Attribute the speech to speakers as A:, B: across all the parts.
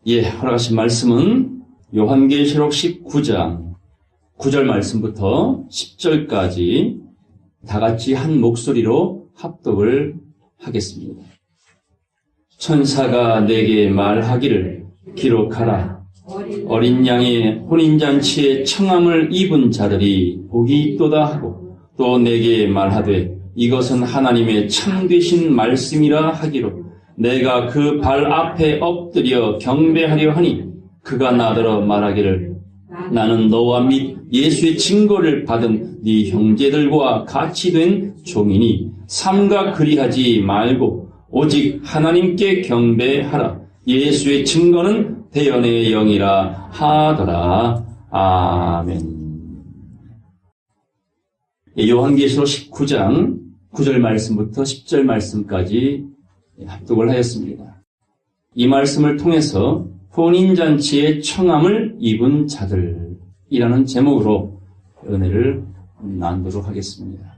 A: 허락하신 말씀은 요한계시록 19장 9절 말씀부터 10절까지 다 같이 한 목소리로 합독을 하겠습니다. 천사가 내게 말하기를 기록하라. 어린 양의 혼인잔치에 청함을 입은 자들이 복이 있도다 하고 또 내게 말하되 이것은 하나님의 참되신 말씀이라 하기로 내가 그 발 앞에 엎드려 경배하려 하니 그가 나더러 말하기를 나는 너와 및 예수의 증거를 받은 네 형제들과 같이 된 종이니 삼가 그리하지 말고 오직 하나님께 경배하라. 예수의 증거는 대언의 영이라 하더라. 아멘. 요한계시록 19장 9절 말씀부터 10절 말씀까지 합독을 하였습니다. 이 말씀을 통해서 혼인잔치의 청함을 입은 자들이라는 제목으로 은혜를 나누도록 하겠습니다.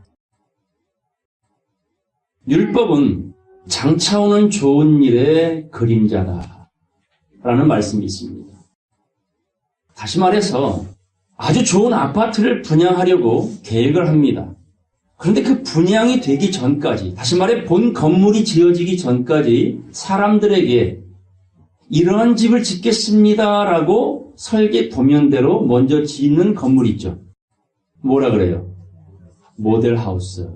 A: 율법은 장차오는 좋은 일의 그림자다 라는 말씀이 있습니다. 다시 말해서 아주 좋은 아파트를 분양하려고 계획을 합니다. 그런데 그 분양이 되기 전까지, 다시 말해 본 건물이 지어지기 전까지 사람들에게 이러한 집을 짓겠습니다라고 설계 도면대로 먼저 짓는 건물이 있죠. 뭐라 그래요? 모델하우스.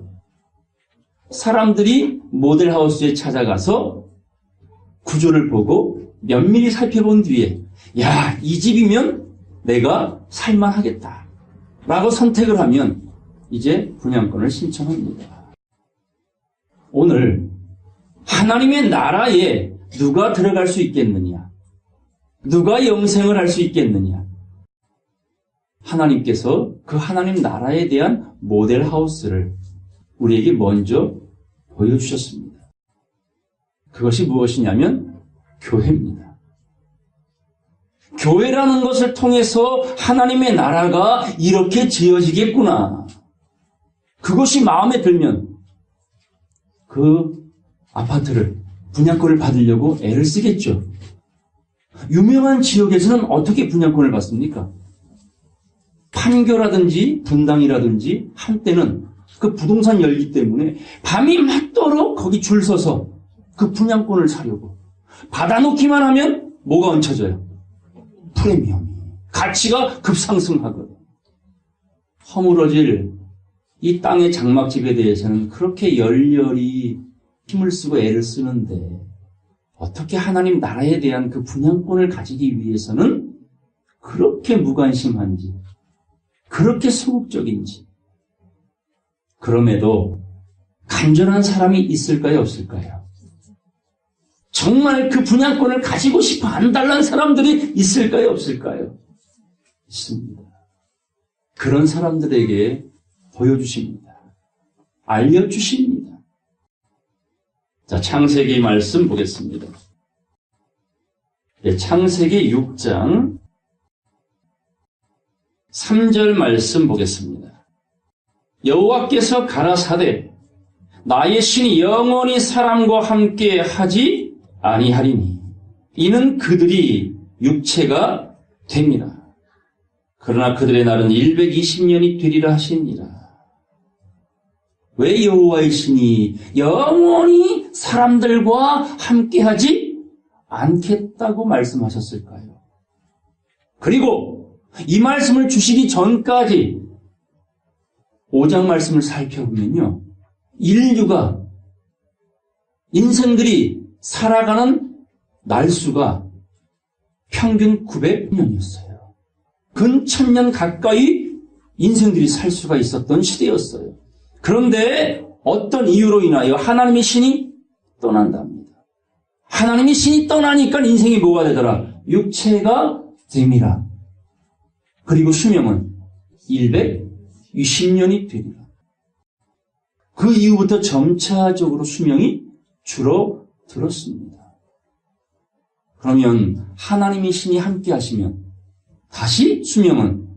A: 사람들이 모델하우스에 찾아가서 구조를 보고 면밀히 살펴본 뒤에 이 집이면 내가 살만하겠다 라고 선택을 하면 이제 분양권을 신청합니다. 오늘 하나님의 나라에 누가 들어갈 수 있겠느냐? 누가 영생을 할 수 있겠느냐? 하나님께서 그 하나님 나라에 대한 모델하우스를 우리에게 먼저 보여주셨습니다. 그것이 무엇이냐면 교회입니다. 교회라는 것을 통해서 하나님의 나라가 이렇게 지어지겠구나. 그것이 마음에 들면 그 아파트를, 분양권을 받으려고 애를 쓰겠죠. 유명한 지역에서는 어떻게 분양권을 받습니까? 판교라든지 분당이라든지 한때는 그 부동산 열기 때문에 밤이 맞도록 거기 줄 서서 그 분양권을 사려고 받아놓기만 하면 뭐가 얹혀져요? 프리미엄이. 가치가 급상승하거든. 허물어질 이 땅의 장막집에 대해서는 그렇게 열렬히 힘을 쓰고 애를 쓰는데 어떻게 하나님 나라에 대한 그 분양권을 가지기 위해서는 그렇게 무관심한지, 그렇게 소극적인지. 그럼에도 간절한 사람이 있을까요, 없을까요? 정말 그 분양권을 가지고 싶어 안달난 사람들이 있을까요, 없을까요? 있습니다. 그런 사람들에게 보여주십니다. 알려주십니다. 자, 창세기 말씀 보겠습니다. 창세기 6장 3절 말씀 보겠습니다. 여호와께서 가라사대 나의 신이 영원히 사람과 함께 하지 아니하리니 이는 그들이 육체가 됩니다. 그러나 그들의 날은 120년이 되리라 하시니라. 왜 여호와의 신이 영원히 사람들과 함께하지 않겠다고 말씀하셨을까요? 그리고 이 말씀을 주시기 전까지 5장 말씀을 살펴보면요, 인생들이 살아가는 날수가 평균 900년이었어요. 근 1000년 가까이 인생들이 살 수가 있었던 시대였어요. 그런데 어떤 이유로 인하여 하나님의 신이 떠난답니다. 하나님의 신이 떠나니까 인생이 뭐가 되더라? 육체가 됨이라. 그리고 수명은 120년이 되리라. 그 이후부터 점차적으로 수명이 줄어들었습니다. 그러면 하나님의 신이 함께 하시면 다시 수명은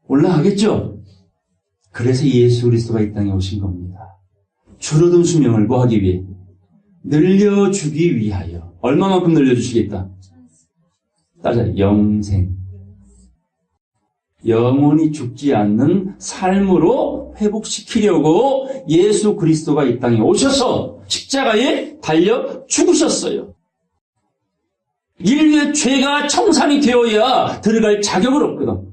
A: 올라가겠죠? 그래서 예수 그리스도가 이 땅에 오신 겁니다. 줄어든 수명을 뭐 하기 위해? 늘려주기 위하여. 얼마만큼 늘려주시겠다? 따라서 영생. 영원히 죽지 않는 삶으로 회복시키려고 예수 그리스도가 이 땅에 오셔서 십자가에 달려 죽으셨어요. 인류의 죄가 청산이 되어야 들어갈 자격을 얻거든.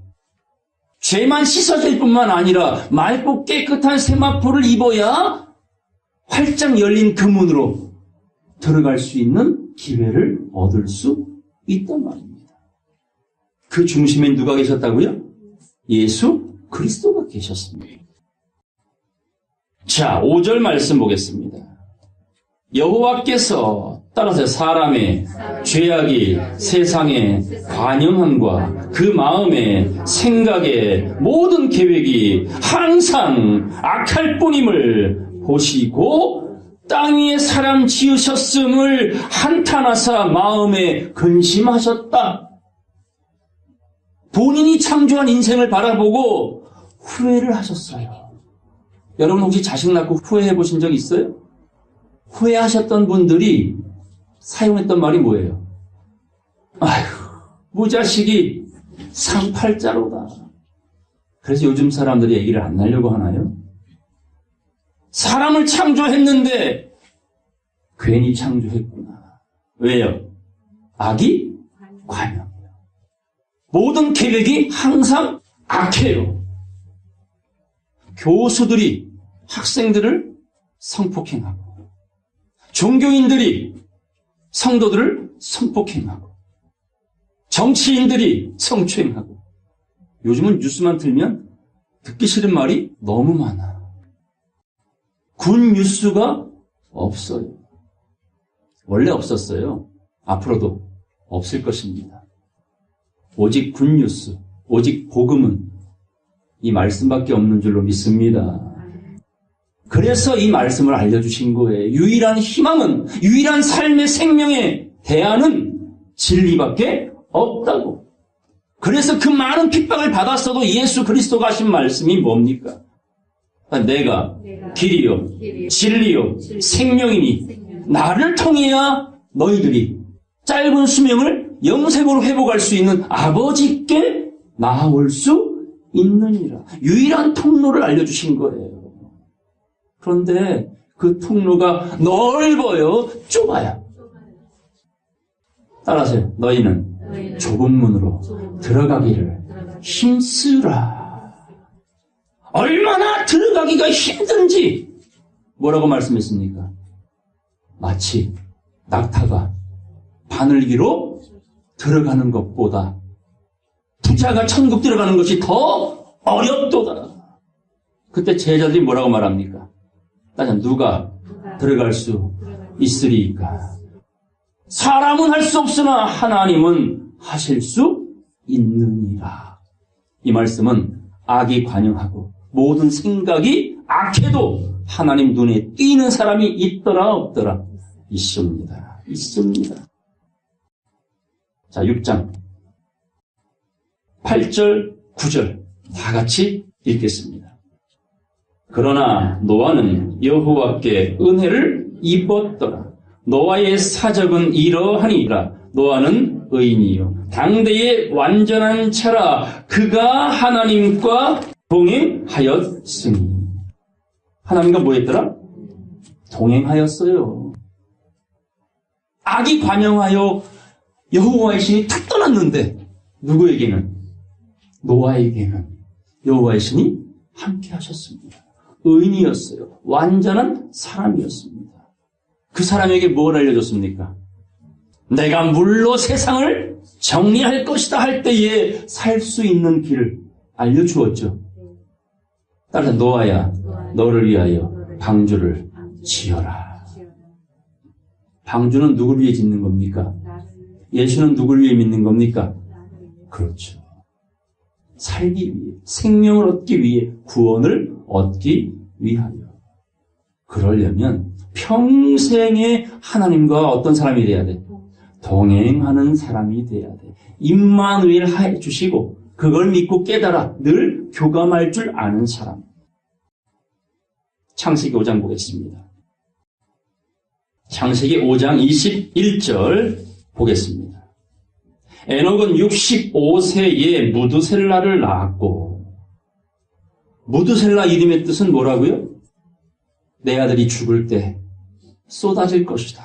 A: 죄만 씻어질 뿐만 아니라 맑고 깨끗한 세마포를 입어야 활짝 열린 그 문으로 들어갈 수 있는 기회를 얻을 수 있단 말입니다. 그 중심에 누가 계셨다고요? 예수 그리스도가 계셨습니다. 자, 5절 말씀 보겠습니다. 여호와께서 따라서 사람의 죄악이 세상의 관영함과 그 마음의 생각의 모든 계획이 항상 악할 뿐임을 보시고 땅 위에 사람 지으셨음을 한탄하사 마음에 근심하셨다. 본인이 창조한 인생을 바라보고 후회를 하셨어요. 여러분 혹시 자식 낳고 후회해 보신 적 있어요? 후회하셨던 분들이 사용했던 말이 뭐예요? 아휴, 무자식이 상팔자로다. 그래서 요즘 사람들이 얘기를 안 하려고 하나요? 사람을 창조했는데 괜히 창조했구나. 왜요? 악이 관영. 모든 계획이 항상 악해요. 교수들이 학생들을 성폭행하고, 종교인들이 성도들을 성폭행하고, 정치인들이 성추행하고, 요즘은 뉴스만 틀면 듣기 싫은 말이 너무 많아. 군 뉴스가 없어요. 원래 없었어요. 앞으로도 없을 것입니다. 오직 굿뉴스, 오직 복음은 이 말씀밖에 없는 줄로 믿습니다. 그래서 이 말씀을 알려주신 거예요. 유일한 희망은, 유일한 삶의 생명의 대안은 진리밖에 없다고. 그래서 그 많은 핍박을 받았어도 예수 그리스도가 하신 말씀이 뭡니까? 내가 길이요, 진리요, 생명이니 나를 통해야 너희들이 짧은 수명을 영생으로 회복할 수 있는 아버지께 나아올 수 있느니라. 유일한 통로를 알려주신 거예요. 그런데 그 통로가 넓어요, 좁아요? 따라서 너희는 좁은 문으로 들어가기를 힘쓰라. 얼마나 들어가기가 힘든지 뭐라고 말씀했습니까? 마치 낙타가 바늘기로 들어가는 것보다 부자가 천국 들어가는 것이 더 어렵도다. 그때 제자들이 뭐라고 말합니까? 따져 누가 들어갈 수 있으리까? 사람은 할 수 없으나 하나님은 하실 수 있느니라. 이 말씀은 악이 관영하고 모든 생각이 악해도 하나님 눈에 띄는 사람이 있더라 없더라? 있습니다. 있습니다. 자, 6장 8절 9절 다 같이 읽겠습니다. 그러나 노아는 여호와께 은혜를 입었더라. 노아의 사적은 이러하니라. 노아는 의인이요 당대의 완전한 자라. 그가 하나님과 동행하였으니. 하나님과 뭐 했더라? 동행하였어요. 악이 관영하여 여호와의 신이 툭 떠났는데 누구에게는? 노아에게는 여호와의 신이 함께 하셨습니다. 의인이었어요. 완전한 사람이었습니다. 그 사람에게 뭘 알려줬습니까? 내가 물로 세상을 정리할 것이다 할 때에 살 수 있는 길을 알려주었죠. 따라서 노아야, 너를 위하여 방주를 지어라. 방주는 누구를 위해 짓는 겁니까? 예수는 누구를 위해 믿는 겁니까? 그렇죠. 살기 위해, 생명을 얻기 위해, 구원을 얻기 위하여. 그러려면 평생에 하나님과 어떤 사람이 돼야 돼? 동행하는 사람이 돼야 돼. 임마누엘 해주시고 그걸 믿고 깨달아 늘 교감할 줄 아는 사람. 창세기 5장 보겠습니다. 창세기 5장 21절 보겠습니다. 에녹은 65세에 무드셀라를 낳았고, 무드셀라 이름의 뜻은 뭐라고요? 내 아들이 죽을 때 쏟아질 것이다.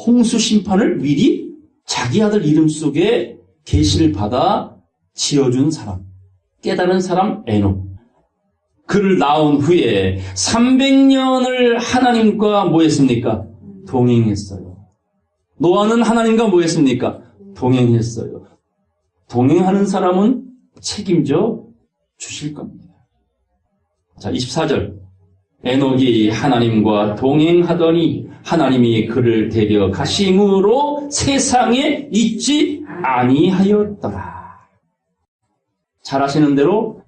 A: 홍수 심판을 미리 자기 아들 이름 속에 계시를 받아 지어준 사람, 깨달은 사람 에녹. 그를 낳은 후에 300년을 하나님과 뭐 했습니까? 동행했어요. 노아는 하나님과 뭐 했습니까? 동행했어요. 동행하는 사람은 책임져 주실 겁니다. 자, 24절. 에녹이 하나님과 동행하더니 하나님이 그를 데려가심으로 세상에 있지 아니하였더라. 잘 아시는 대로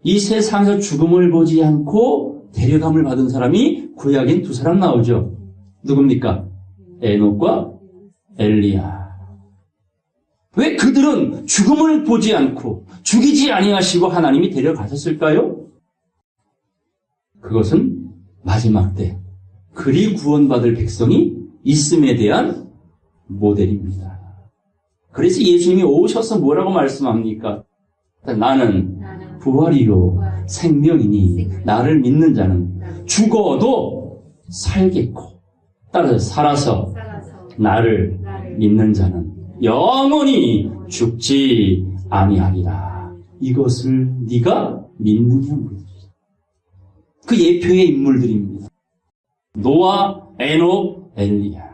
A: 이 세상에서 죽음을 보지 않고 데려감을 받은 사람이 구약엔 두 사람 나오죠. 누굽니까? 에녹과 엘리야. 왜 그들은 죽음을 보지 않고 죽이지 아니하시고 하나님이 데려가셨을까요? 그것은 마지막 때 그리 구원받을 백성이 있음에 대한 모델입니다. 그래서 예수님이 오셔서 뭐라고 말씀합니까? 나는 부활이요 생명이니 나를 믿는 자는 죽어도 살겠고 따라서 살아서 나를 믿는 자는 영원히 죽지 아니하리라. 이것을 네가 믿느냐 물으시죠. 그 예표의 인물들입니다. 노아, 에녹, 엘리야.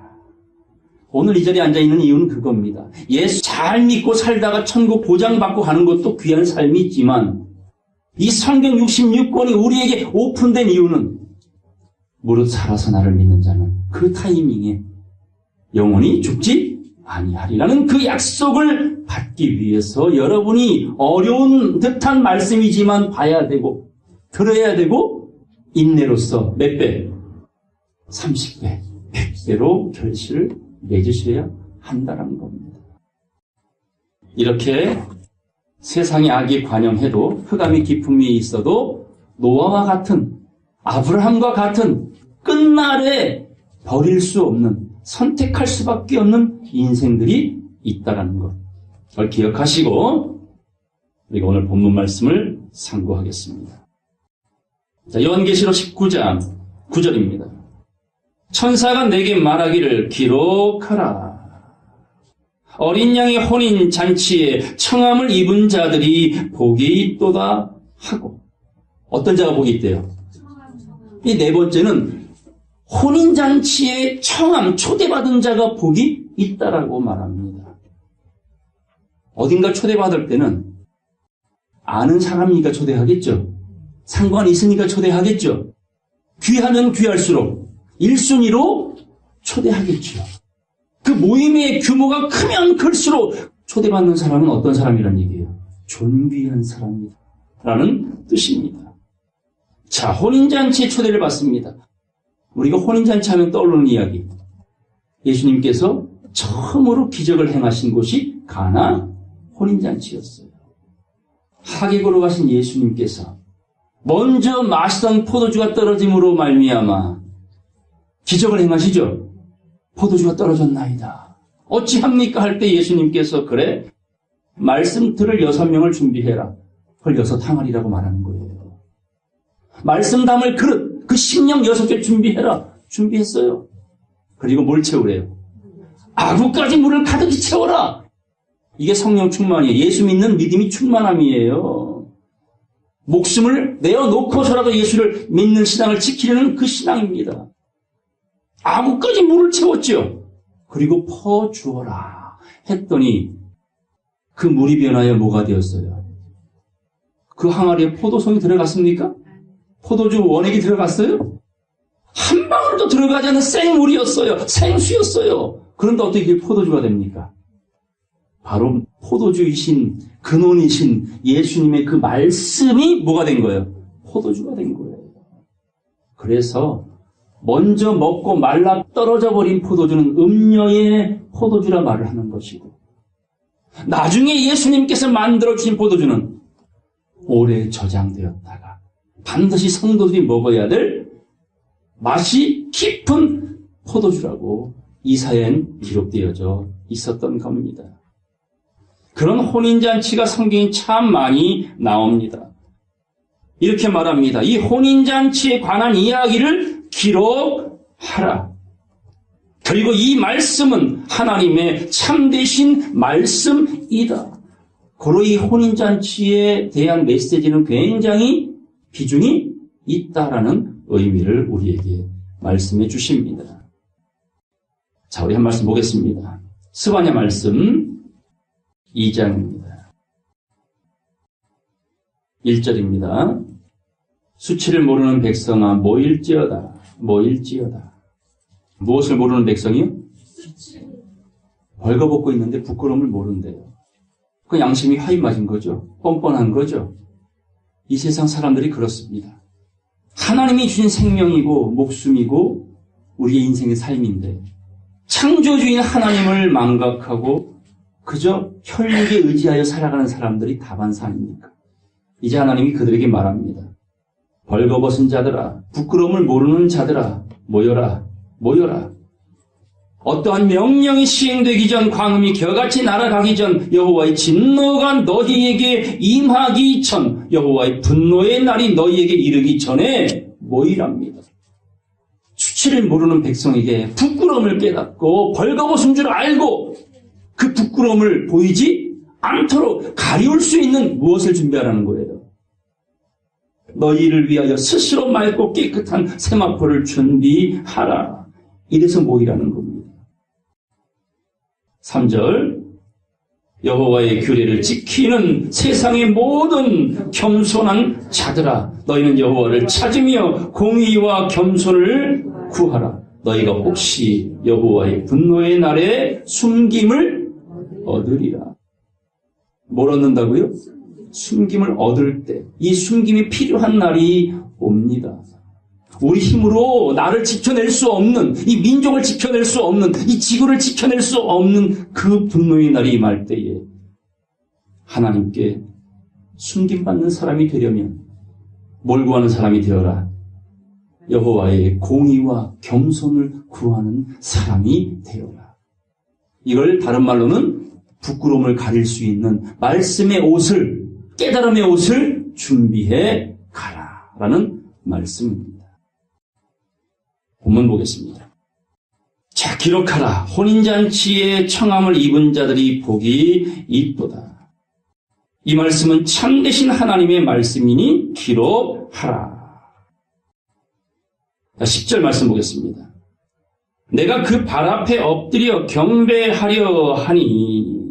A: 오늘 이 자리에 앉아있는 이유는 그겁니다. 예수 잘 믿고 살다가 천국 보장받고 가는 것도 귀한 삶이 있지만 이 성경 66권이 우리에게 오픈된 이유는 무릇 살아서 나를 믿는 자는 그 타이밍에 영원히 죽지 아니하리라는 그 약속을 받기 위해서 여러분이 어려운 듯한 말씀이지만 봐야 되고 들어야 되고 인내로서 몇 배? 30배, 100배로 결실을 맺으셔야 한다는 겁니다. 이렇게 세상의 악이 관영해도 흑암의 기품이 있어도 노아와 같은 아브라함과 같은 끝날에 버릴 수 없는 선택할 수밖에 없는 인생들이 있다는 것. 그걸 기억하시고 우리가 오늘 본문 말씀을 상고하겠습니다. 자, 요한계시록 19장 9절입니다. 천사가 내게 말하기를 기록하라. 어린 양의 혼인 잔치에 청함을 입은 자들이 복이 있도다 하고. 어떤 자가 복이 있대요? 이 네 번째는 혼인 잔치에 청함 초대받은 자가 복이 있다라고 말합니다. 어딘가 초대받을 때는 아는 사람이니까 초대하겠죠. 상관이 있으니까 초대하겠죠. 귀하면 귀할수록 1순위로 초대하겠죠. 그 모임의 규모가 크면 클수록 초대받는 사람은 어떤 사람이란 얘기예요? 존귀한 사람이다 라는 뜻입니다. 자, 혼인잔치에 초대를 받습니다. 우리가 혼인잔치 하면 떠오르는 이야기. 예수님께서 처음으로 기적을 행하신 곳이 가나 혼인잔치였어요. 하객으로 가신 예수님께서 먼저 마시던 포도주가 떨어짐으로 말미암아 기적을 행하시죠. 포도주가 떨어졌나이다. 어찌합니까? 할 때 예수님께서 그래 말씀 들을 6명을 준비해라. 그걸 6항아리라고 말하는 거예요. 말씀 담을 그릇 그 식량 6개 준비해라. 준비했어요. 그리고 뭘 채우래요? 아구까지 물을 가득히 채워라. 이게 성령 충만이에요. 예수 믿는 믿음이 충만함이에요. 목숨을 내어놓고서라도 예수를 믿는 신앙을 지키려는 그 신앙입니다. 아구까지 물을 채웠죠. 그리고 퍼주어라 했더니 그 물이 변하여 뭐가 되었어요? 그 항아리에 포도송이 들어갔습니까? 포도주 원액이 들어갔어요? 한 방울도 들어가지 않은 생물이었어요. 생수였어요. 그런데 어떻게 그게 포도주가 됩니까? 바로 포도주이신 근원이신 예수님의 그 말씀이 뭐가 된 거예요? 포도주가 된 거예요. 그래서 먼저 먹고 말라 떨어져 버린 포도주는 음녀의 포도주라 말을 하는 것이고 나중에 예수님께서 만들어주신 포도주는 오래 저장되었다가 반드시 성도들이 먹어야 될 맛이 깊은 포도주라고 이사야엔 기록되어져 있었던 겁니다. 그런 혼인잔치가 성경에 참 많이 나옵니다. 이렇게 말합니다. 이 혼인잔치에 관한 이야기를 기록하라. 그리고 이 말씀은 하나님의 참되신 말씀이다. 고로 이 혼인잔치에 대한 메시지는 굉장히 비중이 있다라는 의미를 우리에게 말씀해 주십니다. 자, 우리 한 말씀 보겠습니다. 스바냐 말씀 2장입니다. 1절입니다. 수치를 모르는 백성아 모일지어다. 모일지어다. 무엇을 모르는 백성이요? 벌거벗고 있는데 부끄러움을 모른대요. 그 양심이 화인 맞은 거죠. 뻔뻔한 거죠. 이 세상 사람들이 그렇습니다. 하나님이 주신 생명이고 목숨이고 우리의 인생의 삶인데 창조주인 하나님을 망각하고 그저 혈육에 의지하여 살아가는 사람들이 다반사 아닙니까? 이제 하나님이 그들에게 말합니다. 벌거벗은 자들아, 부끄러움을 모르는 자들아, 모여라, 모여라. 어떠한 명령이 시행되기 전, 광음이 겨같이 날아가기 전, 여호와의 진노가 너희에게 임하기 전, 여호와의 분노의 날이 너희에게 이르기 전에 모이랍니다. 수치를 모르는 백성에게 부끄러움을 깨닫고 벌거벗은 줄 알고 그 부끄러움을 보이지 않도록 가리울 수 있는 무엇을 준비하라는 거예요. 너희를 위하여 스스로 맑고 깨끗한 세마포를 준비하라. 이래서 모이라는 겁니다. 3절 여호와의 규례를 지키는 세상의 모든 겸손한 자들아 너희는 여호와를 찾으며 공의와 겸손을 구하라. 너희가 혹시 여호와의 분노의 날에 숨김을 얻으리라. 뭘 얻는다고요? 숨김을 얻을 때, 이 숨김이 필요한 날이 옵니다. 우리 힘으로 나를 지켜낼 수 없는, 이 민족을 지켜낼 수 없는, 이 지구를 지켜낼 수 없는 그 분노의 날이 임할 때에 하나님께 숨김받는 사람이 되려면 뭘 구하는 사람이 되어라. 여호와의 공의와 겸손을 구하는 사람이 되어라. 이걸 다른 말로는 부끄러움을 가릴 수 있는 말씀의 옷을, 깨달음의 옷을 준비해 가라라는 말씀입니다. 본문 보겠습니다. 자, 기록하라. 혼인잔치에 청함을 입은 자들이 복이 있도다. 이 말씀은 참되신 하나님의 말씀이니 기록하라. 자, 10절 말씀 보겠습니다. 내가 그 발 앞에 엎드려 경배하려 하니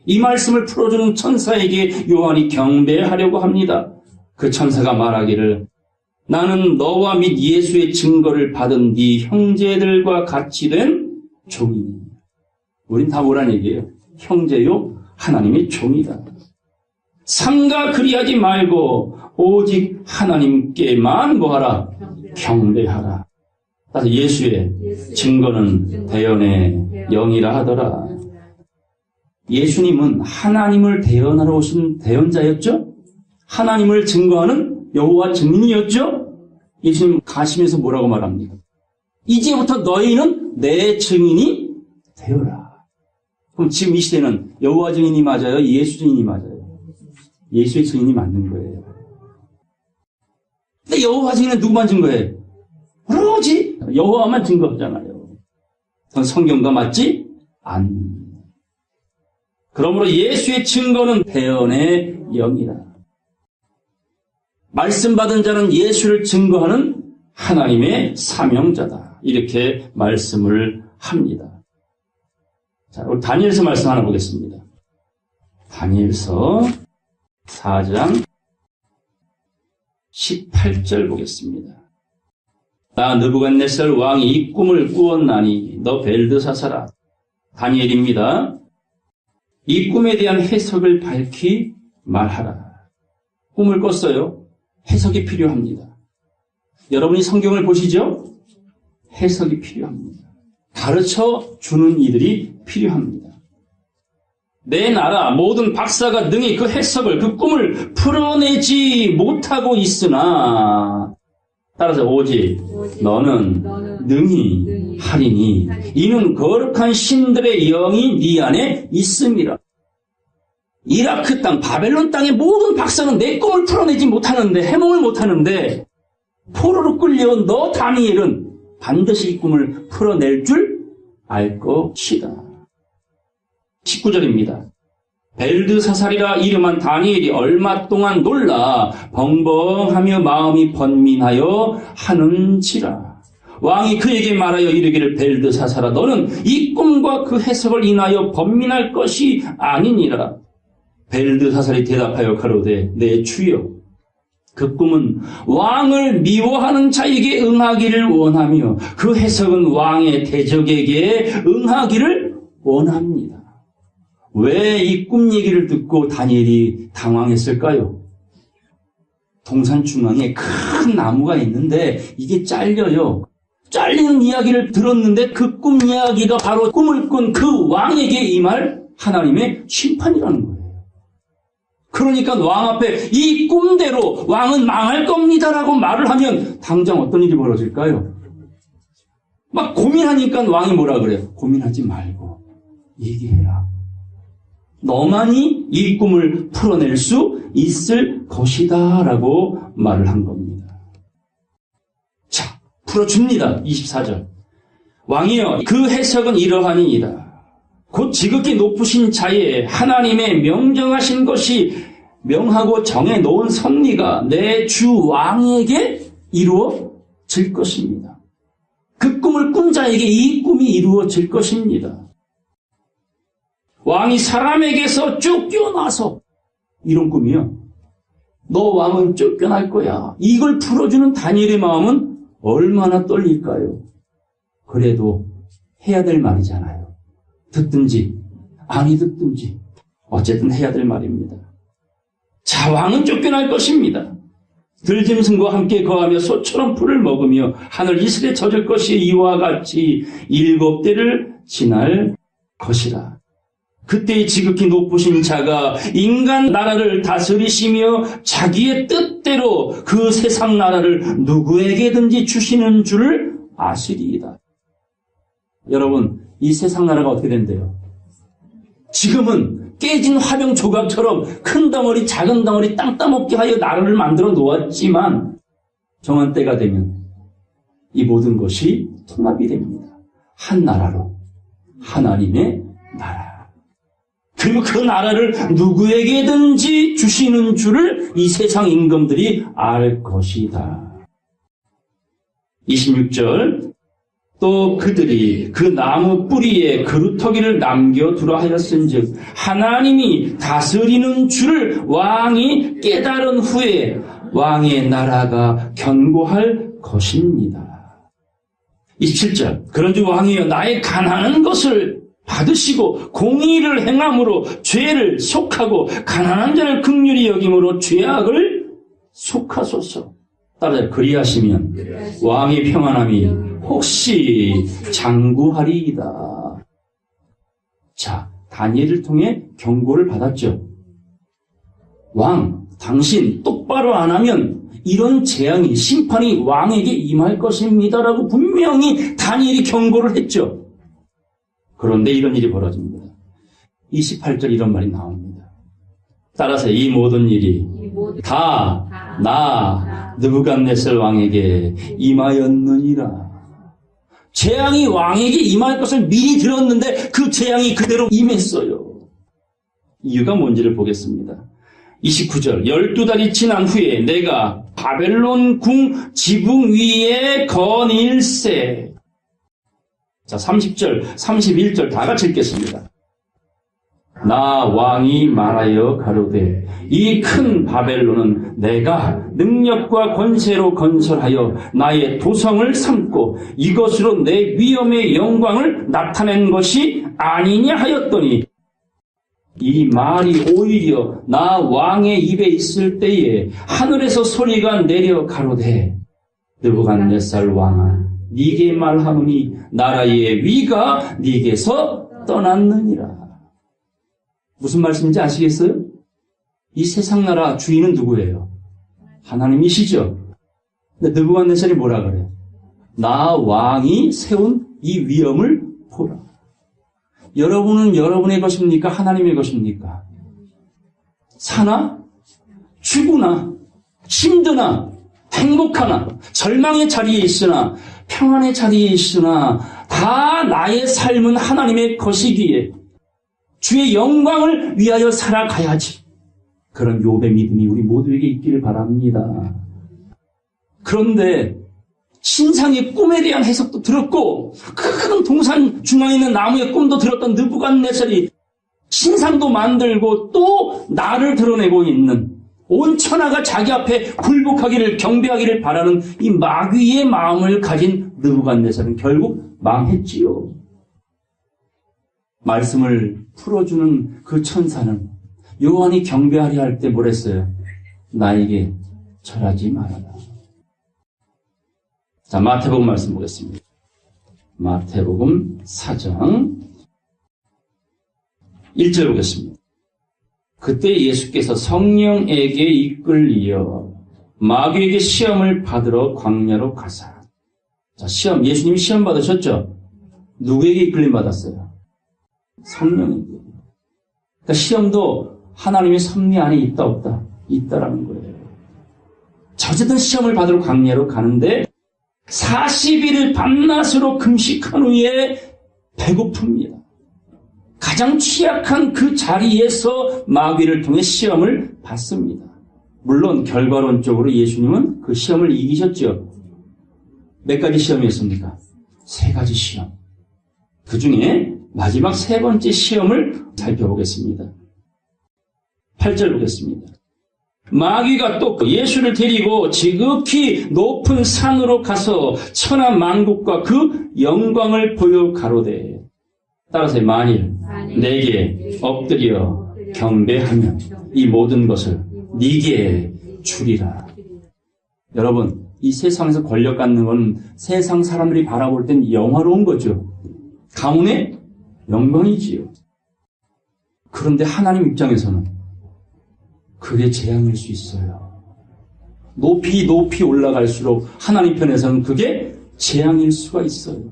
A: 이 말씀을 풀어주는 천사에게 요한이 경배하려고 합니다. 그 천사가 말하기를 나는 너와 및 예수의 증거를 받은 네 형제들과 같이 된 종이니. 우린 다 뭐란 얘기예요? 형제요 하나님의 종이다. 삼가 그리하지 말고 오직 하나님께만 뭐하라? 경배하라. 따라서 예수의 증거는 대언의 영이라 하더라. 예수님은 하나님을 대언하러 오신 대언자였죠? 하나님을 증거하는 여호와 증인이었죠? 예수님 가시면서 뭐라고 말합니까? 이제부터 너희는 내 증인이 되어라. 그럼 지금 이 시대는 여호와 증인이 맞아요? 예수 증인이 맞아요? 예수의 증인이 맞는 거예요. 근데 여호와 증인은 누구만 증거해? 오로지 여호와만 증거하잖아요. 그건 성경과 맞지 않는. 그러므로 예수의 증거는 대언의 영이라. 말씀 받은 자는 예수를 증거하는 하나님의 사명자다. 이렇게 말씀을 합니다. 자, 우리 다니엘서 말씀 하나 보겠습니다. 다니엘서 4장 18절 보겠습니다. 나 느부갓네살 왕이 이 꿈을 꾸었나니 너 벨드사사라. 다니엘입니다. 이 꿈에 대한 해석을 밝히 말하라. 꿈을 꿨어요. 해석이 필요합니다. 여러분이 성경을 보시죠? 해석이 필요합니다. 가르쳐 주는 이들이 필요합니다. 내 나라 모든 박사가 능히 그 해석을, 그 꿈을 풀어내지 못하고 있으나 따라서 오직 너는 능히 하리니 이는 거룩한 신들의 영이 네 안에 있음이라. 이라크 땅, 바벨론 땅의 모든 박사는 내 꿈을 풀어내지 못하는데, 해몽을 못하는데, 포로로 끌려온 너 다니엘은 반드시 이 꿈을 풀어낼 줄 알 것이다. 19절입니다. 벨드사살이라 이름한 다니엘이 얼마 동안 놀라 벙벙하며 마음이 번민하여 하는지라. 왕이 그에게 말하여 이르기를 벨드사살아 너는 이 꿈과 그 해석을 인하여 번민할 것이 아니니라. 벨드사살이 대답하여 가로되 내 주여 그 꿈은 왕을 미워하는 자에게 응하기를 원하며 그 해석은 왕의 대적에게 응하기를 원합니다. 왜 이 꿈 얘기를 듣고 다니엘이 당황했을까요? 동산 중앙에 큰 나무가 있는데 이게 잘려요. 잘리는 이야기를 들었는데 그 꿈 이야기가 바로 꿈을 꾼 그 왕에게 임할 하나님의 심판이라는 거예요. 그러니까 왕 앞에 이 꿈대로 왕은 망할 겁니다라고 말을 하면 당장 어떤 일이 벌어질까요? 막 고민하니까 왕이 뭐라 그래요? 고민하지 말고 얘기해라. 너만이 이 꿈을 풀어낼 수 있을 것이다 라고 말을 한 겁니다. 자, 풀어줍니다. 24절. 왕이여 그 해석은 이러하니이다. 곧 지극히 높으신 자의 하나님의 명정하신 것이 명하고 정해놓은 섭리가 내 주 왕에게 이루어질 것입니다. 그 꿈을 꾼 자에게 이 꿈이 이루어질 것입니다. 왕이 사람에게서 쫓겨나서 이런 꿈이요. 너 왕은 쫓겨날 거야. 이걸 풀어주는 다니엘의 마음은 얼마나 떨릴까요? 그래도 해야 될 말이잖아요. 듣든지 아니 듣든지 어쨌든 해야 될 말입니다. 자, 왕은 쫓겨날 것입니다. 들짐승과 함께 거하며 소처럼 풀을 먹으며 하늘 이슬에 젖을 것이 이와 같이 7대를 지날 것이라. 그때 지극히 높으신 자가 인간 나라를 다스리시며 자기의 뜻대로 그 세상 나라를 누구에게든지 주시는 줄을 아시리이다. 여러분, 이 세상 나라가 어떻게 된대요? 지금은 깨진 화병 조각처럼 큰 덩어리 작은 덩어리 땅 따먹게 하여 나라를 만들어 놓았지만 정한 때가 되면 이 모든 것이 통합이 됩니다. 한 나라로 하나님의 나라. 그리고 그 나라를 누구에게든지 주시는 줄을 이 세상 임금들이 알 것이다. 26절 또 그들이 그 나무 뿌리에 그루터기를 남겨두라 하였은즉 하나님이 다스리는 줄을 왕이 깨달은 후에 왕의 나라가 견고할 것입니다. 27절 그런즉 왕이여 나의 가난한 것을 받으시고 공의를 행함으로 죄를 속하고 가난한 자를 긍휼히 여김으로 죄악을 속하소서. 따라서 그리하시면 왕의 평안함이 혹시 장구하리이다. 자, 다니엘을 통해 경고를 받았죠. 왕, 당신 똑바로 안 하면 이런 재앙이 심판이 왕에게 임할 것입니다라고 분명히 다니엘이 경고를 했죠. 그런데 이런 일이 벌어집니다. 28절 이런 말이 나옵니다. 따라서 이 모든 일이 다 나 느부갓네살 왕에게 임하였느니라. 재앙이 왕에게 임할 것을 미리 들었는데 그 재앙이 그대로 임했어요. 이유가 뭔지를 보겠습니다. 29절 12달이 지난 후에 내가 바벨론 궁 지붕 위에 거닐세. 자, 30절, 31절 다 같이 읽겠습니다. 나 왕이 말하여 가로되 이 큰 바벨론은 내가 능력과 권세로 건설하여 나의 도성을 삼고 이것으로 내 위엄의 영광을 나타낸 것이 아니냐 하였더니 이 말이 오히려 나 왕의 입에 있을 때에 하늘에서 소리가 내려 가로되 느부갓네살 왕아 네게 말하노니 나라의 위가 네게서 떠났느니라. 무슨 말씀인지 아시겠어요? 이 세상 나라 주인은 누구예요? 하나님이시죠. 근데 느부갓네살이 뭐라 그래요? 나 왕이 세운 이 위엄을 보라. 여러분은 여러분의 것입니까? 하나님의 것입니까? 사나 죽으나 힘드나 행복하나 절망의 자리에 있으나 평안의 자리에 있으나 다 나의 삶은 하나님의 것이기에 주의 영광을 위하여 살아가야지. 그런 욥의 믿음이 우리 모두에게 있기를 바랍니다. 그런데 신상의 꿈에 대한 해석도 들었고 큰 동산 중앙에 있는 나무의 꿈도 들었던 느부갓네살이 신상도 만들고 또 나를 드러내고 있는 온 천하가 자기 앞에 굴복하기를 경배하기를 바라는 이 마귀의 마음을 가진 느부갓네살은 결국 망했지요. 말씀을 풀어주는 그 천사는 요한이 경배하려 할 때 뭐랬어요? 나에게 절하지 말아라. 자, 마태복음 말씀 보겠습니다. 마태복음 4장 1절 보겠습니다. 그때 예수께서 성령에게 이끌리어 마귀에게 시험을 받으러 광야로 가사. 자, 시험, 예수님이 시험 받으셨죠? 누구에게 이끌림 받았어요? 성령에게. 그러니까 시험도 하나님의 섭리 안에 있다 없다? 있다라는 거예요. 자, 어쨌든 시험을 받으러 광야로 가는데 40일을 밤낮으로 금식한 후에 배고픕니다. 가장 취약한 그 자리에서 마귀를 통해 시험을 받습니다. 물론 결과론적으로 예수님은 그 시험을 이기셨죠. 몇 가지 시험이었습니까? 3가지 시험. 그 중에 마지막 3번째 시험을 살펴보겠습니다. 8절 보겠습니다. 마귀가 또 예수를 데리고 지극히 높은 산으로 가서 천하 만국과 그 영광을 보여 가로되. 따라서 만일 내게 엎드려 경배하면 이 모든 것을 네게 주리라. 여러분, 이 세상에서 권력 갖는 건 세상 사람들이 바라볼 땐 영화로운 거죠. 가문의 영광이지요. 그런데 하나님 입장에서는 그게 재앙일 수 있어요. 높이 높이 올라갈수록 하나님 편에서는 그게 재앙일 수가 있어요.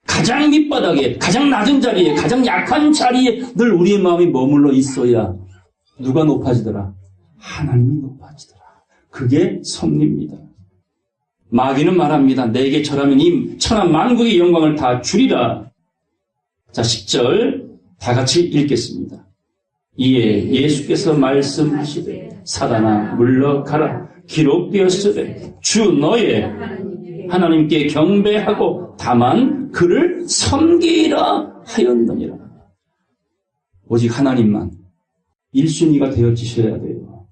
A: 가장 밑바닥에, 가장 낮은 자리에, 가장 약한 자리에 늘 우리의 마음이 머물러 있어야 누가 높아지더라? 하나님이 높아지더라. 그게 섭리입니다. 마귀는 말합니다. 내게 절하면 이 천하 만국의 영광을 다 주리라. 자, 10절 다 같이 읽겠습니다. 이에 예수께서 말씀하시되 사단아 물러가라. 기록되었으되 주 너의 하나님께 경배하고 다만 그를 섬기라 하였느니라. 오직 하나님만 1순위가 되어지셔야 돼요.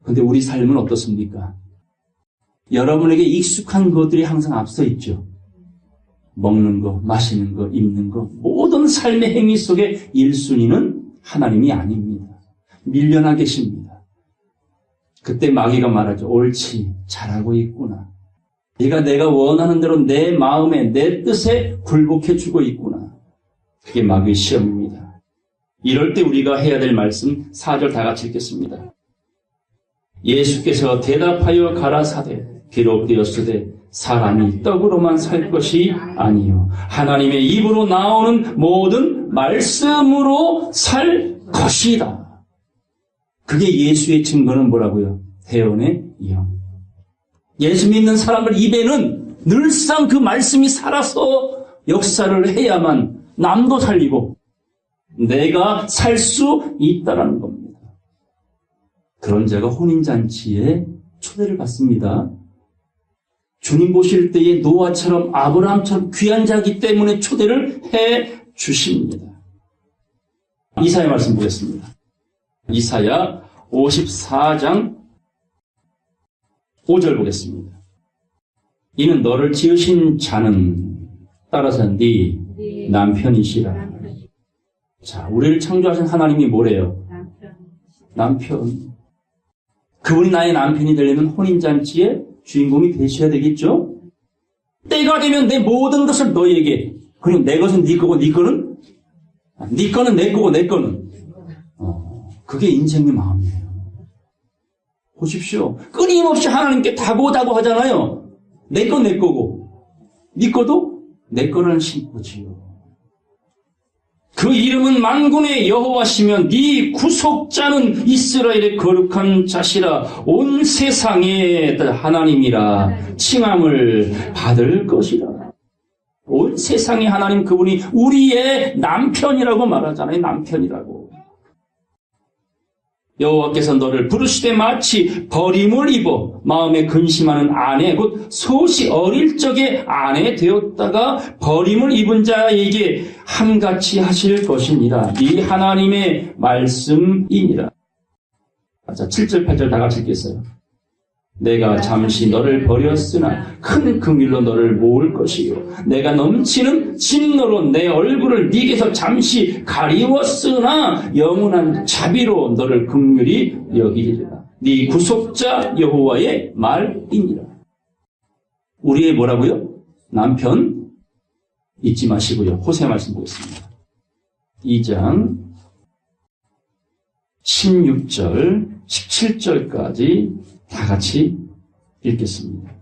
A: 그런데 우리 삶은 어떻습니까? 여러분에게 익숙한 것들이 항상 앞서 있죠. 먹는 거, 마시는 거, 입는 거, 모든 삶의 행위 속에 1순위는 하나님이 아닙니다. 밀려나 계십니다. 그때 마귀가 말하죠. 옳지, 잘하고 있구나. 네가 내가 원하는 대로 내 마음에, 내 뜻에 굴복해주고 있구나. 그게 마귀의 시험입니다. 이럴 때 우리가 해야 될 말씀 4절 다 같이 읽겠습니다. 예수께서 대답하여 가라사대 기록되었으되 사람이 떡으로만 살 것이 아니요 하나님의 입으로 나오는 모든 말씀으로 살 것이다. 그게 예수의 증거는 뭐라고요? 대언의 영. 예수 믿는 사람들 입에는 늘상 그 말씀이 살아서 역사를 해야만 남도 살리고 내가 살 수 있다라는 겁니다. 그런 자가 혼인잔치에 초대를 받습니다. 주님 보실 때에 노아처럼 아브라함처럼 귀한 자이기 때문에 초대를 해 주십니다. 이사야 말씀 보겠습니다. 이사야 54장 5절 보겠습니다. 이는 너를 지으신 자는 따라서 네 남편이시라. 자, 우리를 창조하신 하나님이 뭐래요? 남편. 그분이 나의 남편이 되려면 혼인잔치의 주인공이 되셔야 되겠죠? 때가 되면 내 모든 것을 너에게, 그리고 내 것은 네 거고 네 거는? 네 거는 내 거고 내 거는? 그게 인생의 마음이에요. 보십시오. 끊임없이 하나님께 다고다고 하잖아요. 내 건 내 거고 네 거도 내 거라는 신고지요. 그 이름은 만군의 여호와시며 네 구속자는 이스라엘의 거룩한 자시라. 온 세상의 하나님이라 칭함을 받을 것이라. 온 세상의 하나님, 그분이 우리의 남편이라고 말하잖아요. 남편이라고. 여호와께서 너를 부르시되 마치 버림을 입어 마음에 근심하는 아내, 곧 소시 어릴 적에 아내 되었다가 버림을 입은 자에게 함같이 하실 것이니라. 네 하나님의 말씀이니라. 자, 7절 8절 다 같이 읽겠어요. 내가 잠시 너를 버렸으나 큰 긍휼로 너를 모을 것이요 내가 넘치는 진노로 내 얼굴을 네게서 잠시 가리웠으나 영원한 자비로 너를 긍휼히 여기리라. 네 구속자 여호와의 말이니라. 우리의 뭐라고요? 남편 잊지 마시고요. 호세 말씀 보겠습니다. 2장 16절 17절까지 다 같이 읽겠습니다.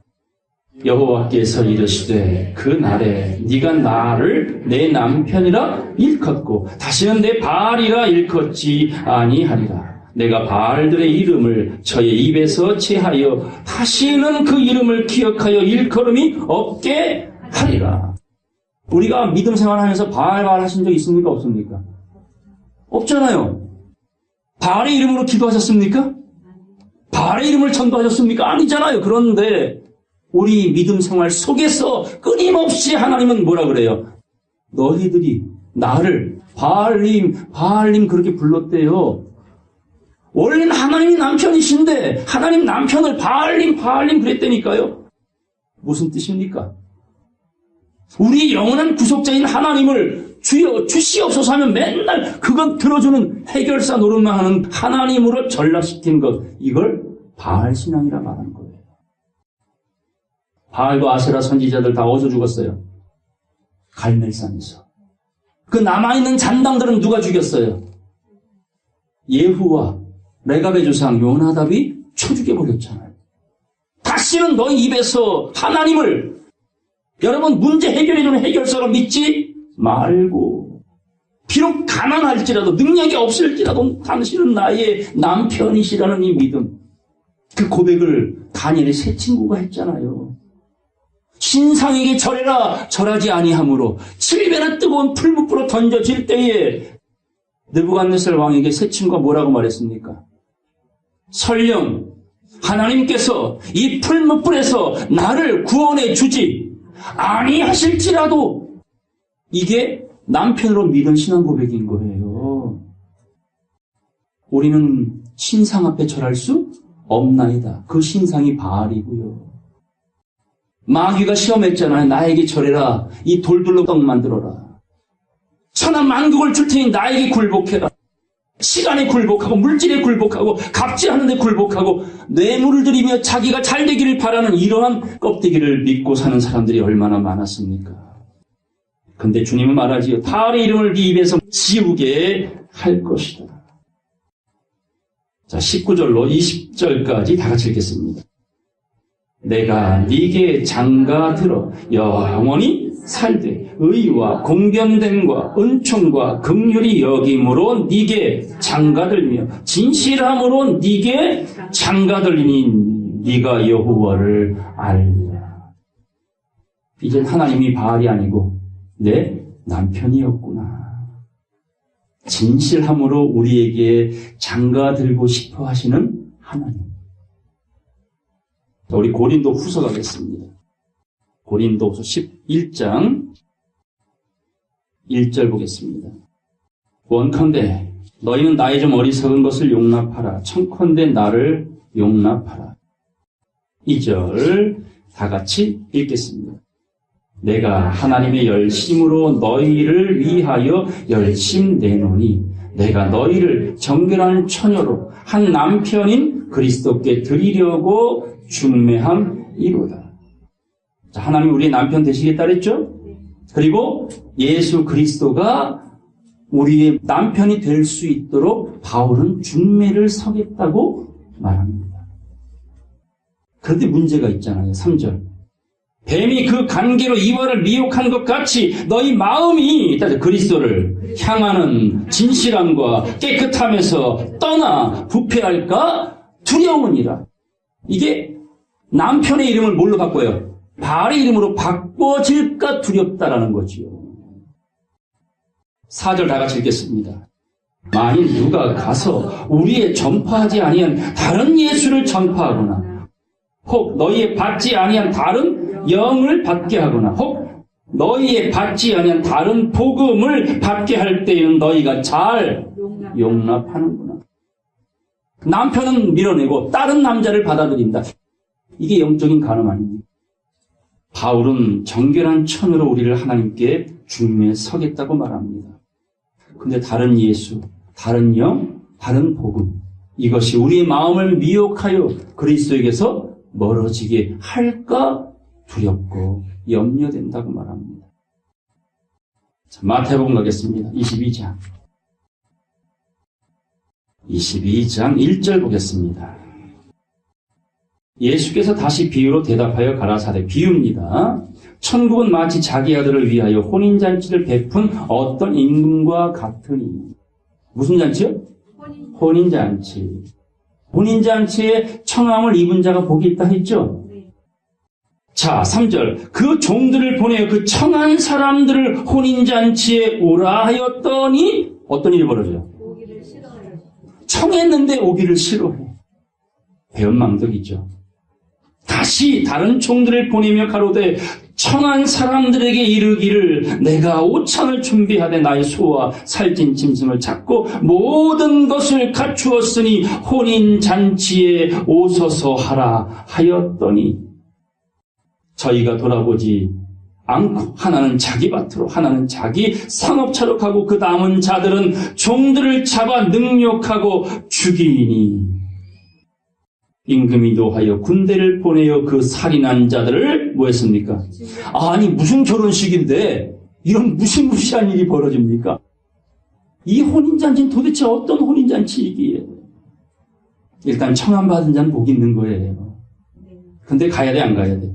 A: 여호와께서 이르시되 그 날에 네가 나를 내 남편이라 일컫고 다시는 내 바알이라 일컫지 아니하리라. 내가 바알들의 이름을 저의 입에서 제하여 다시는 그 이름을 기억하여 일컬음이 없게 하리라. 우리가 믿음 생활하면서 바알 하신 적 있습니까? 없습니까? 없잖아요. 바알의 이름으로 기도하셨습니까? 바알의 이름을 전도하셨습니까? 아니잖아요. 그런데 우리 믿음 생활 속에서 끊임없이 하나님은 뭐라 그래요? 너희들이 나를 바알님 그렇게 불렀대요. 원래는 하나님이 남편이신데 하나님 남편을 바알님 그랬다니까요. 무슨 뜻입니까? 우리 영원한 구속자인 하나님을 주여 주시옵소서 하면 맨날 그건 들어주는 해결사 노릇만 하는 하나님으로 전락시킨 것, 이걸 바알 신앙이라 말하는 거예요. 바알과 아세라 선지자들 다 어디서 죽었어요? 갈멜산에서. 그 남아있는 잔당들은 누가 죽였어요? 예후와 레갑의 조상 요나답이 쳐 죽여버렸잖아요. 다시는 너희 입에서 하나님을, 여러분 문제 해결해주는 해결사로 믿지 말고, 비록 가난할지라도 능력이 없을지라도 당신은 나의 남편이시라는 이 믿음, 그 고백을 다니엘의 세 친구가 했잖아요. 신상에게 절해라 절하지 아니하므로 7배나 뜨거운 풀무불로 던져질 때에 느부갓네살 왕에게 세 친구가 뭐라고 말했습니까? 설령 하나님께서 이 풀무불에서 나를 구원해 주지 아니하실지라도, 이게 남편으로 믿은 신앙 고백인 거예요. 우리는 신상 앞에 절할 수 없나이다. 그 신상이 바알이고요. 마귀가 시험했잖아요. 나에게 절해라. 이 돌들로 떡 만들어라. 천하 만국을 줄 테니 나에게 굴복해라. 시간에 굴복하고 물질에 굴복하고 갑질하는 데 굴복하고 뇌물을 들이며 자기가 잘 되기를 바라는 이러한 껍데기를 믿고 사는 사람들이 얼마나 많았습니까? 근데 주님은 말하지요. 바알의 이름을 네 입에서 지우게 할 것이다. 자, 19절로 20절까지 다 같이 읽겠습니다. 내가 네게 장가들어 영원히 살되 의와 공변됨과 은총과 긍휼이 여김으로 네게 장가들며 진실함으로 네게 장가들리니 네가 여호와를 알리라. 이젠 하나님이 바알이 아니고 내 남편이었구나. 진실함으로 우리에게 장가들고 싶어 하시는 하나님. 우리 고린도 후서 가겠습니다. 고린도 후서 11장 1절 보겠습니다. 원컨대 너희는 나의 좀 어리석은 것을 용납하라. 청컨대 나를 용납하라. 2절 다 같이 읽겠습니다. 내가 하나님의 열심으로 너희를 위하여 열심 내노니 내가 너희를 정결한 처녀로 한 남편인 그리스도께 드리려고 중매함이로다. 자, 하나님 우리의 남편 되시겠다 그랬죠? 그리고 예수 그리스도가 우리의 남편이 될 수 있도록 바울은 중매를 서겠다고 말합니다. 그런데 문제가 있잖아요. 3절. 뱀이 그 관계로 이와를 미혹한 것 같이 너희 마음이 그리스도를 향하는 진실함과 깨끗함에서 떠나 부패할까 두려우니라. 이게 남편의 이름을 뭘로 바꿔요? 바알의 이름으로 바꿔질까 두렵다라는 거지요. 4절 다 같이 읽겠습니다. 만일 누가 가서 우리의 전파하지 아니한 다른 예수를 전파하거나 혹 너희의 받지 아니한 다른 영을 받게 하거나 혹 너희의 받지 아니한 다른 복음을 받게 할 때에는 너희가 잘 용납하는구나. 남편은 밀어내고 다른 남자를 받아들인다. 이게 영적인 간음 아닙니까? 바울은 정결한 천으로 우리를 하나님께 중매에 서겠다고 말합니다. 근데 다른 예수, 다른 영, 다른 복음, 이것이 우리의 마음을 미혹하여 그리스도에게서 멀어지게 할까 두렵고 염려된다고 말합니다. 자, 마태복음 가겠습니다. 22장 1절 보겠습니다. 예수께서 다시 비유로 대답하여 가라사대, 비유입니다. 천국은 마치 자기 아들을 위하여 혼인잔치를 베푼 어떤 임금과 같으니. 무슨 잔치요? 혼인잔치. 혼인잔치에 청함을 입은 자가 복이 있다 했죠? 자, 3절. 그 종들을 보내어 그 청한 사람들을 혼인잔치에 오라 하였더니 어떤 일이 벌어져요? 오기를 싫어해요. 청했는데 오기를 싫어해. 배은망덕이죠. 다시 다른 종들을 보내며 가로되 청한 사람들에게 이르기를 내가 오찬을 준비하되 나의 소와 살찐 짐승을 잡고 모든 것을 갖추었으니 혼인잔치에 오소서 하라 하였더니 저희가 돌아보지 않고 하나는 자기 밭으로 하나는 자기 상업차로 가고 그 남은 자들은 종들을 잡아 능욕하고 죽이니 임금이 노하여 군대를 보내어 그 살인한 자들을 뭐 했습니까? 아니 무슨 결혼식인데 이런 무시무시한 일이 벌어집니까? 이 혼인잔치는 도대체 어떤 혼인잔치이기에? 일단 청함받은 자는 복이 있는 거예요. 근데 가야 돼 안 가야 돼?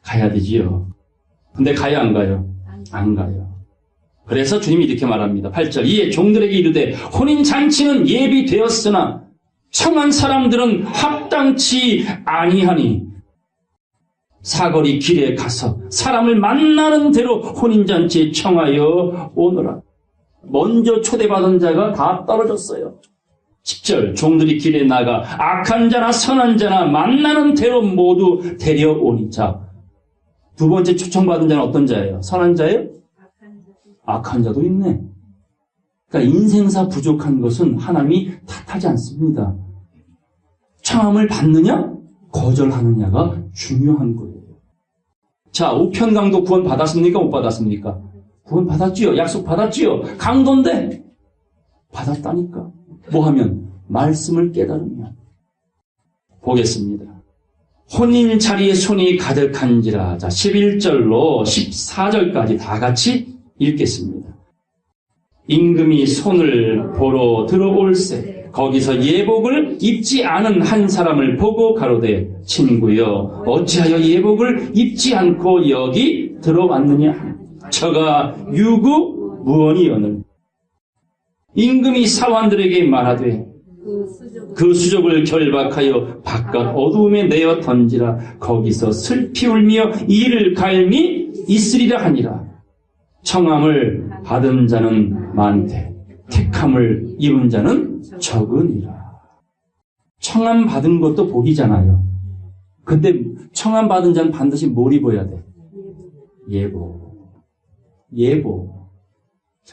A: 가야 되지요. 근데 가야 안 가요? 안 가요. 그래서 주님이 이렇게 말합니다. 8절 이에 종들에게 이르되 혼인잔치는 예비되었으나 청한 사람들은 합당치 아니하니 사거리 길에 가서 사람을 만나는 대로 혼인잔치에 청하여 오너라. 먼저 초대받은 자가 다 떨어졌어요. 10절 종들이 길에 나가 악한 자나 선한 자나 만나는 대로 모두 데려오니. 자, 두 번째 초청받은 자는 어떤 자예요? 선한 자예요? 악한 자도 있네. 그러니까 인생사 부족한 것은 하나님이 탓하지 않습니다. 청함을 받느냐 거절하느냐가 중요한 거예요. 자, 우편강도 구원 받았습니까? 못 받았습니까? 구원 받았지요. 약속 받았지요. 강도인데 받았다니까. 뭐 하면? 말씀을 깨달으면. 보겠습니다. 혼인 자리에 손이 가득한지라. 자, 11절로 14절까지 다 같이 읽겠습니다. 임금이 손을 보러 들어올세 거기서 예복을 입지 않은 한 사람을 보고 가로되 친구여 어찌하여 예복을 입지 않고 여기 들어왔느냐. 저가 유구 무언이오늘. 임금이 사환들에게 말하되 그 수족을 결박하여 바깥 어두움에 내어 던지라. 거기서 슬피 울며 이를 갈미 있으리라 하니라. 청함을 받은 자는 많되 택함을 입은 자는 적으니라. 청함 받은 것도 복이잖아요. 근데 청함 받은 자는 반드시 뭘 입어야 돼? 예복.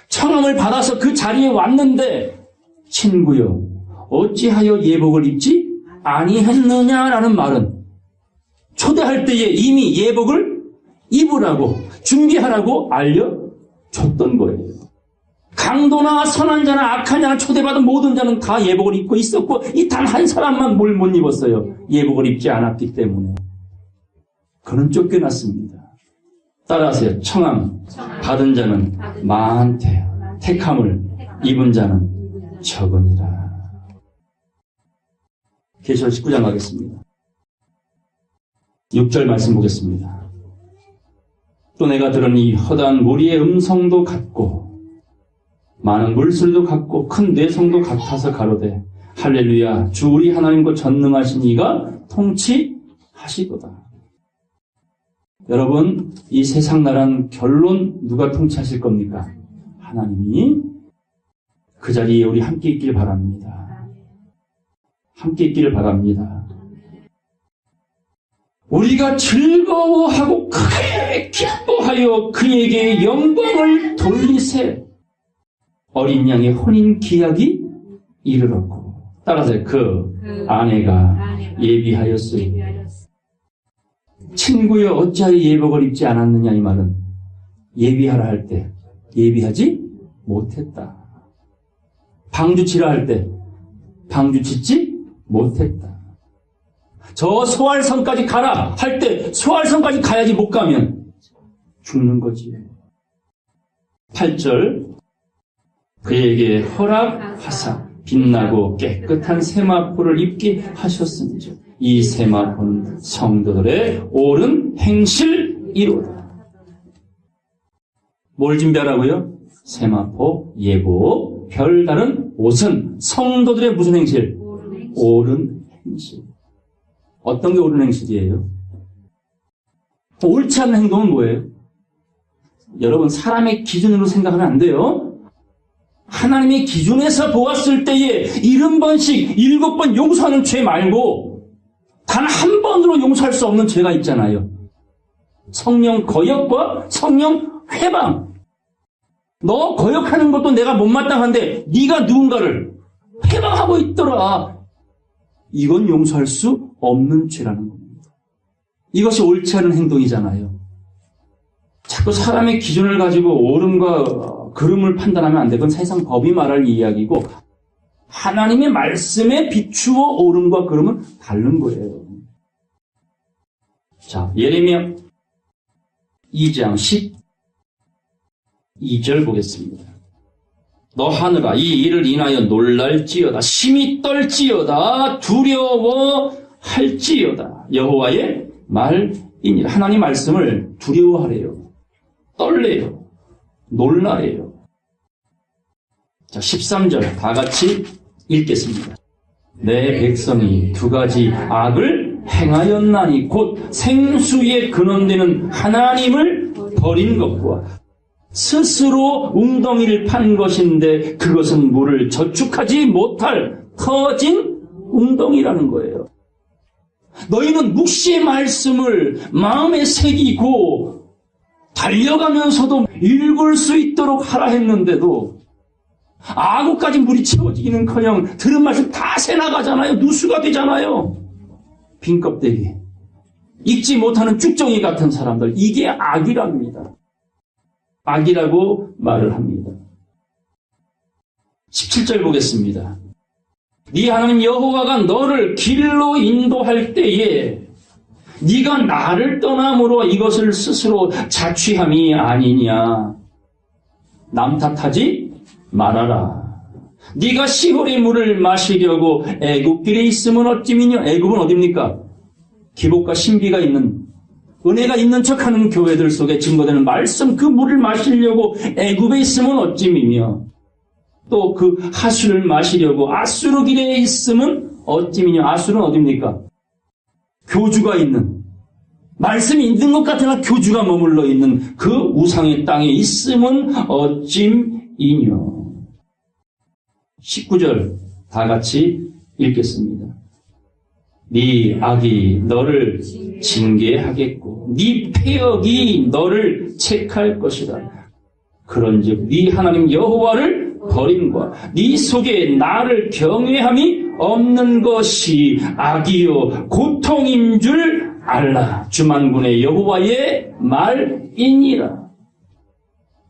A: 청함을 받아서 그 자리에 왔는데 친구여 어찌하여 예복을 입지 아니했느냐라는 말은 초대할 때에 이미 예복을 입으라고 준비하라고 알려줬던 거예요. 강도나 선한 자나 악한 자나 초대받은 모든 자는 다 예복을 입고 있었고 이 단 한 사람만 뭘 못 입었어요. 예복을 입지 않았기 때문에. 그는 쫓겨났습니다. 따라하세요. 청함 받은 자는 많되 택함을 입은 자는 적으니라. 계시록 19장 가겠습니다. 6절 말씀 보겠습니다. 또 내가 들은 이 허다한 무리의 음성도 같고 많은 물소리도 같고 큰 뇌성도 같아서 가로되 할렐루야 주 우리 하나님과 전능하신 이가 통치하시도다. 여러분, 이 세상 나라는 결론 누가 통치하실 겁니까? 하나님이. 그 자리에 우리 함께 있길 바랍니다. 함께 있기를 바랍니다. 우리가 즐거워하고 크게 기뻐하여 그에게 영광을 돌리세. 어린 양의 혼인 기약이 이르렀고 따라서 그 아내가 예비하였으니 친구여 어찌하여 예복을 입지 않았느냐. 이 말은 예비하라 할 때 예비하지 못했다. 방주치라 할 때 방주치지 못했다. 저 소알선까지 가라 할 때 소알선까지 가야지 못 가면 죽는 거지. 8절 그에게 허락하사 빛나고 깨끗한 세마포를 입게 하셨은즉 이 세마포는 성도들의 옳은 행실이로다. 뭘 준비하라고요? 세마포, 예복, 별다른 옷은 성도들의 무슨 행실? 옳은 행실. 어떤 게 옳은 행실이에요? 옳지 않은 행동은 뭐예요? 여러분, 사람의 기준으로 생각하면 안 돼요. 하나님의 기준에서 보았을 때에 70번씩 7번 용서하는 죄 말고 단 한 번으로 용서할 수 없는 죄가 있잖아요. 성령 거역과 성령 회방. 너 거역하는 것도 내가 못마땅한데 네가 누군가를 회방하고 있더라. 이건 용서할 수 없는 죄라는 겁니다. 이것이 옳지 않은 행동이잖아요. 자꾸 사람의 기준을 가지고 옳음과 그름을 판단하면 안 돼. 그건 세상 법이 말할 이야기고 하나님의 말씀에 비추어 옳음과 그름은 다른 거예요. 자, 예레미야 2장 12절 보겠습니다. 너 하늘아 이 일을 인하여 놀랄지어다 심히 떨지어다 두려워할지어다. 여호와의 말이니라. 하나님 말씀을 두려워하래요. 떨래요. 놀라래요. 자, 13절 다 같이 읽겠습니다. 내 백성이 두 가지 악을 행하였나니 곧 생수의 근원되는 하나님을 버린 것과 스스로 웅덩이를 판 것인데 그것은 물을 저축하지 못할 터진 웅덩이라는 거예요. 너희는 묵시의 말씀을 마음에 새기고 달려가면서도 읽을 수 있도록 하라 했는데도 아구까지 물이 채워지기는커녕 들은 말씀 다 새나가잖아요. 누수가 되잖아요. 빈 껍데기. 읽지 못하는 쭉정이 같은 사람들. 이게 악이랍니다. 악이라고 말을 합니다. 17절 보겠습니다. 네 하나님 여호와가 너를 길로 인도할 때에 네가 나를 떠남으로 이것을 스스로 자취함이 아니냐. 남 탓하지 말아라. 네가 시홀의 물을 마시려고 애굽길에 있으면 어찌미냐. 애굽은 어딥니까? 기복과 신비가 있는 은혜가 있는 척하는 교회들 속에 증거되는 말씀 그 물을 마시려고 애굽에 있으면 어찌미며 또 그 하수를 마시려고 아수르 길에 있으면 어찌미냐. 아수르는 어딥니까? 교주가 있는 말씀이 있는 것 같으나 교주가 머물러 있는 그 우상의 땅에 있으면 어찌미뇨. 19절 다 같이 읽겠습니다. 네 악이 너를 징계하겠고 네 패역이 너를 책할 것이다. 그런즉 네 하나님 여호와를 버림과 네 속에 나를 경외함이 없는 것이 악이요 고통인 줄 알라. 주만군의 여호와의 말이니라.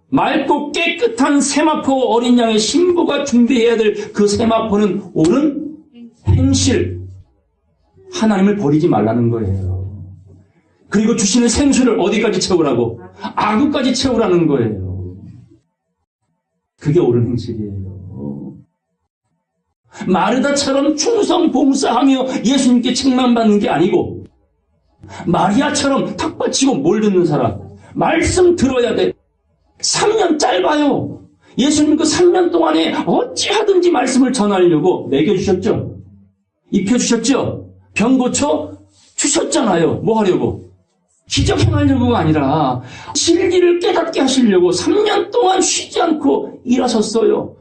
A: 맑고 깨끗한 세마포 어린 양의 신부가 준비해야 될 그 세마포는 옳은 행실. 하나님을 버리지 말라는 거예요. 그리고 주시는 생수를 어디까지 채우라고? 아구까지 채우라는 거예요. 그게 옳은 행실이에요. 마르다처럼 충성 봉사하며 예수님께 책망받는 게 아니고 마리아처럼 탁받치고 뭘 듣는 사람. 말씀 들어야 돼. 3년 짧아요. 예수님 그 3년 동안에 어찌하든지 말씀을 전하려고 먹여주셨죠. 입혀주셨죠. 병 고쳐 주셨잖아요. 뭐 하려고? 기적 행하려고가 아니라 진리를 깨닫게 하시려고 3년 동안 쉬지 않고 일하셨어요.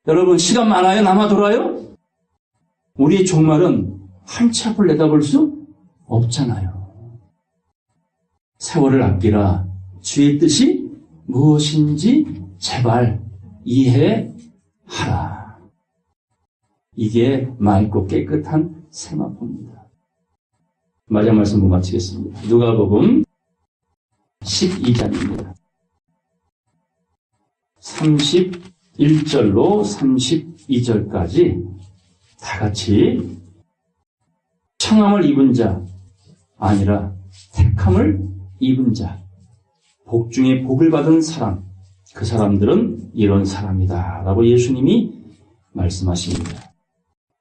A: 여러분 시간 많아요? 남아 돌아요? 우리의 종말은 한 치 앞을 내다볼 수 없잖아요. 세월을 아끼라 주의 뜻이 무엇인지 제발 이해하라. 이게 맑고 깨끗한 세마포입니다. 마지막 말씀 보고 마치겠습니다. 누가복음 12장입니다. 31절로 32절까지 다 같이 청함을 입은 자 아니라 택함을 입은 자, 복 중에 복을 받은 사람, 그 사람들은 이런 사람이다 라고 예수님이 말씀하십니다.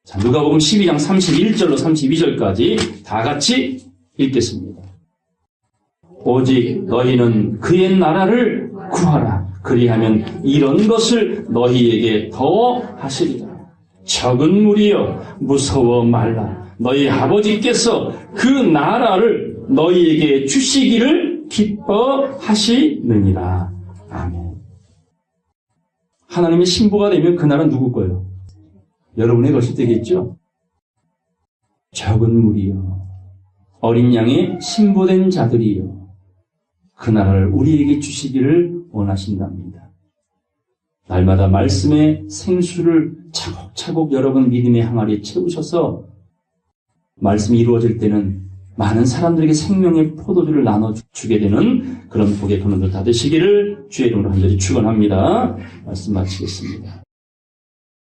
A: 자, 누가복음 12장 31절로 32절까지 다 같이 읽겠습니다. 오직 너희는 그의 나라를 구하라. 그리하면 이런 것을 너희에게 더 하시리라. 적은 무리여 무서워 말라. 너희 아버지께서 그 나라를 너희에게 주시기를 기뻐하시느니라. 아멘. 하나님의 신부가 되면 그 나라는 누구 거예요? 여러분의 것이 되겠죠? 적은 무리여, 어린 양의 신부된 자들이여, 그 나라를 우리에게 주시기를 원하신답니다. 날마다 말씀의 생수를 차곡차곡 여러분 믿음의 항아리에 채우셔서 말씀이 이루어질 때는 많은 사람들에게 생명의 포도주를 나눠주게 되는 그런 복의 근원들 다 되시기를 주의 이름으로 간절히 축원합니다. 말씀 마치겠습니다.